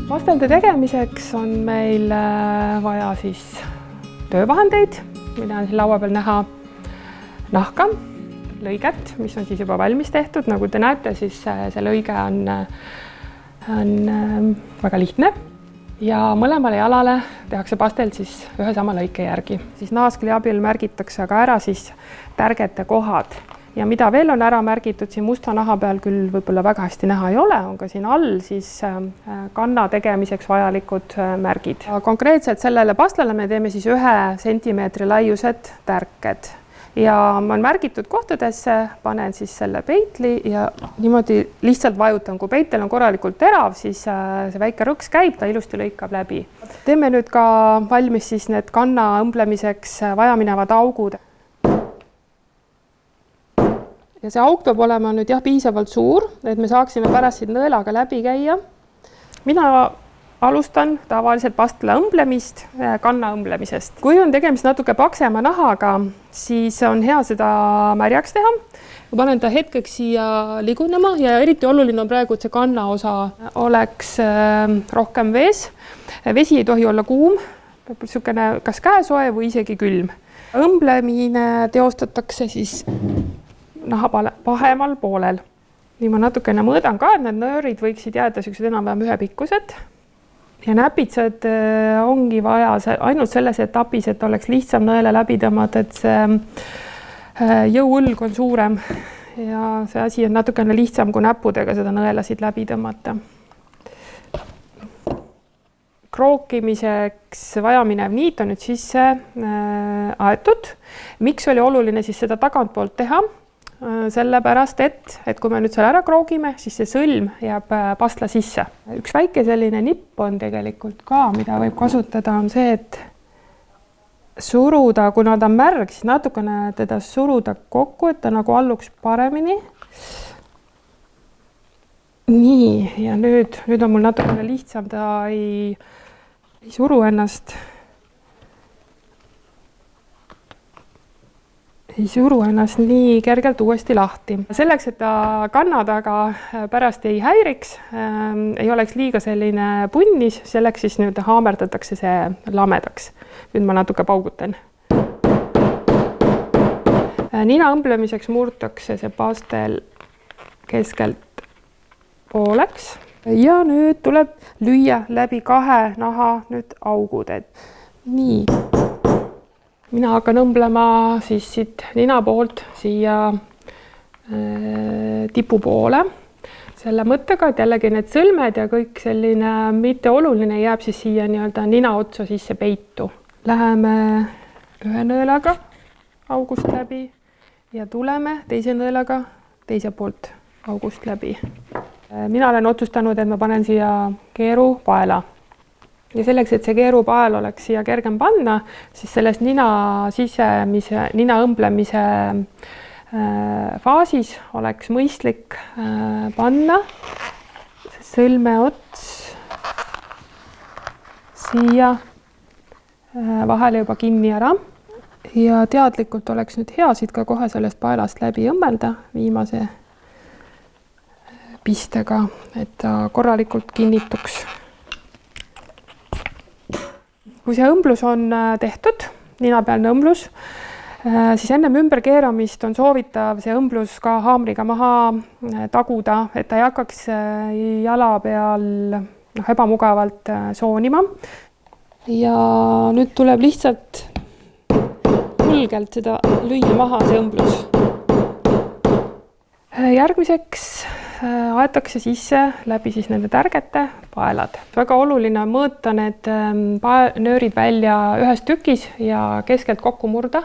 Pastelde tegemiseks on meil vaja siis töövahendeid, mida on siin laua peal näha, nahka, lõiget, mis on siis juba valmis tehtud. Nagu te näete, siis see lõige on väga lihtne ja mõlemale jalale tehakse pasteld siis ühe sama lõike järgi. Siis naaskli abil märgitakse aga ära siis tärgete kohad. Ja mida veel on ära märgitud, siin musta naha peal küll võib-olla väga hästi näha ei ole, on ka siin all siis kanna tegemiseks vajalikud märgid. Konkreetselt sellele pastlale me teeme siis 1 sentimeetri laiused tärked. Ja ma olen märgitud kohtadesse, panen siis selle peitli ja niimoodi lihtsalt vajutan. Kui peitel on korralikult terav, siis see väike rõks käib, ta ilusti lõikab läbi. Teeme nüüd ka valmis siis need kanna õmblemiseks vajaminevad augud. Ja see auk peab olema nüüd piisavalt suur, et me saaksime pärast siit nõelaga läbi käia. Mina alustan tavaliselt pastla õmblemist, kanna õmblemisest. Kui on tegemist natuke paksema nahaga, siis on hea seda märjaks teha. Ma panen ta hetkeks siia ligunema ja eriti oluline on praegu, et see kanna osa oleks rohkem vees. Vesi ei tohi olla kuum, niisugune kas käesoe või isegi külm. Õmblemine teostatakse siis naha pahemal poolel. Nii ma natukene mõõdan ka, et need nöörid võiksid jääda enam-vähem ühepikkused. Ja näpitsad ongi vaja ainult selles etapis, et oleks lihtsam nõele läbi tõmmata, et see jõuõlg on suurem ja see asi on natukene lihtsam kui näppudega seda nõelasid läbi tõmmata. Krookimiseks vajaminev niit on nüüd sisse aetud. Miks oli oluline siis seda tagantpoolt teha? Sellepärast, et kui me nüüd seal ära kroogime, siis see sõlm jääb pastla sisse. Üks väike selline nipp on tegelikult ka, mida võib kasutada, on see, et suruda, kuna ta on märg, siis natukene teda suruda kokku, et ta nagu alluks paremini. Nii, ja nüüd on mul natukene lihtsam, ta ei suru ennast. Ei suru ennast nii kergelt uuesti lahti. Selleks, et ta kanna taga pärast ei häiriks, ei oleks liiga selline punnis, selleks siis nüüd haamerdatakse see lamedaks. Nüüd ma natuke paugutan. Nina õmblemiseks murtakse see pastel keskelt pooleks ja nüüd tuleb lüüa läbi 2 naha nüüd augud. Nii. Mina hakkan õmblema siis siit nina poolt siia tipu poole. Selle mõttega, et jällegi need sõlmed ja kõik selline mitte oluline jääb siis siia nii-öelda nina otsa sisse peitu. Läheme ühe nõelaga august läbi ja tuleme teise nõelaga teise poolt august läbi. Mina olen otsustanud, et ma panen siia keeru paela. Ja selleks, et see keerupael oleks siia kergem panna, siis sellest nina õmblemise faasis oleks mõistlik panna sõlme ots siia vahele juba kinni ära. Ja teadlikult oleks nüüd hea siit ka kohe sellest paelast läbi õmmelda viimase pistega, et ta korralikult kinnituks. Kui see õmblus on tehtud, ninapealne õmblus, siis ennem ümberkeeramist on soovitav see õmblus ka haamriga maha taguda, et ta ei hakkaks jala peal ebamugavalt soonima. Ja nüüd tuleb lihtsalt julgelt seda lüüa maha see õmblus. Järgmiseks aetakse sisse läbi siis nende tärgete paelad. Väga oluline on mõõta need nöörid välja ühes tükis ja keskelt kokku murda.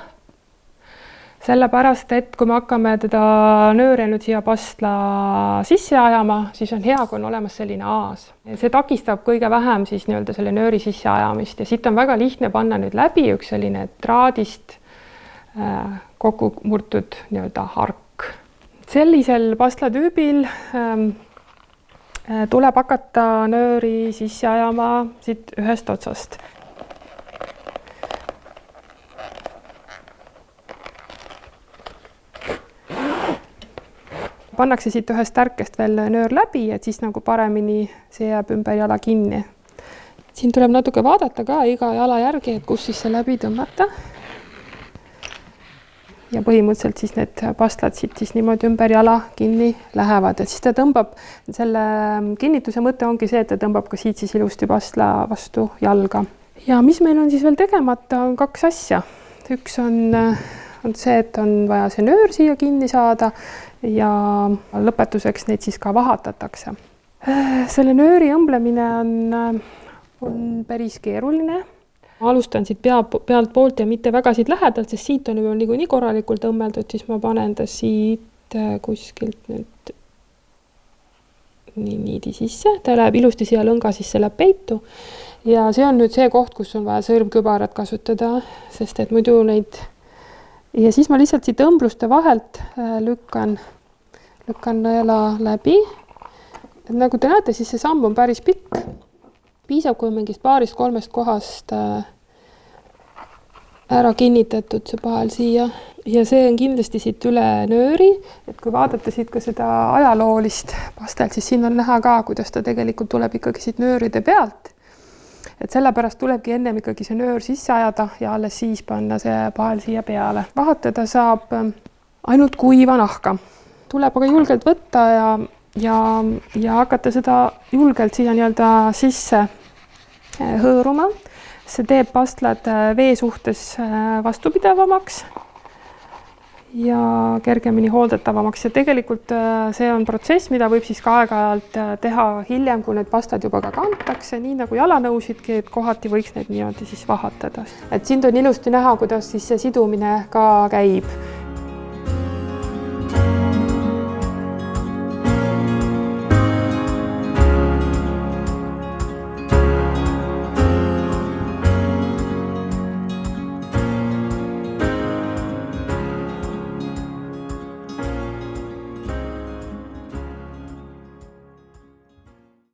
Sellepärast, et kui me hakkame teda nööre nüüd siia pastla sisse ajama, siis on hea, kui on olemas selline aas. See takistab kõige vähem siis nii-öelda selle nööri sisse ajamist ja siit on väga lihtne panna nüüd läbi üks selline traadist kokku murtud nii-öelda hark. Sellisel pastlatüübil tuleb hakata nööri sisse ajama siit ühest otsast. Pannakse siit ühest tärkest veel nöör läbi, et siis nagu paremini see jääb ümber jala kinni. siin tuleb natuke vaadata ka iga jala järgi, et kus siis see läbi tõmmata. Ja põhimõtteliselt siis need pastlad siit siis niimoodi ümber jala kinni lähevad, et siis ta tõmbab, selle kinnituse mõte ongi see, et ta tõmbab ka siit siis ilusti pastla vastu jalga. Ja mis meil on siis veel tegemata, on 2 asja. Üks on see, et on vaja see nöör siia kinni saada ja lõpetuseks neid siis ka vahatatakse. Selle nööri õmblemine on päris keeruline. Ma alustan siit pealt poolt ja mitte väga siit lähedalt, sest siit on juba nii korralikult õmmeldud, siis ma panen ta siit kuskilt nüüd niidi sisse. Ta läheb ilusti siia lõnga sisse, läheb peitu. Ja see on nüüd see koht, kus on vaja sõrmkübarat kasutada, sest et muidu neid... Ja siis ma lihtsalt siit õmbluste vahelt lükkan nõela läbi. Et nagu te näete, siis see samm on päris pikk. Piisab, kui mingist 2-3 kohast ära kinnitatud see pahel siia. Ja see on kindlasti siit üle nööri, et kui vaadata siit ka seda ajaloolist pastelt, siis siin on näha ka, kuidas ta tegelikult tuleb ikkagi siit nööride pealt. Et sellepärast tulebki ennem ikkagi see nöör sisse ajada ja alles siis panna see pahel siia peale. Vahatada saab ainult kuiva nahka. Tuleb aga julgelt võtta ja hakata seda julgelt siia nii-öelda sisse hõõruma. See teeb pastlad vee suhtes vastupidavamaks ja kergemini hooldatavamaks. Ja tegelikult see on protsess, mida võib siis ka aeg-ajalt teha hiljem, kui need pastad juba ka kantakse, nii nagu jalanõusidki, et kohati võiks need niimoodi siis vahatada. Et siin on ilusti näha, kuidas siis see sidumine ka käib.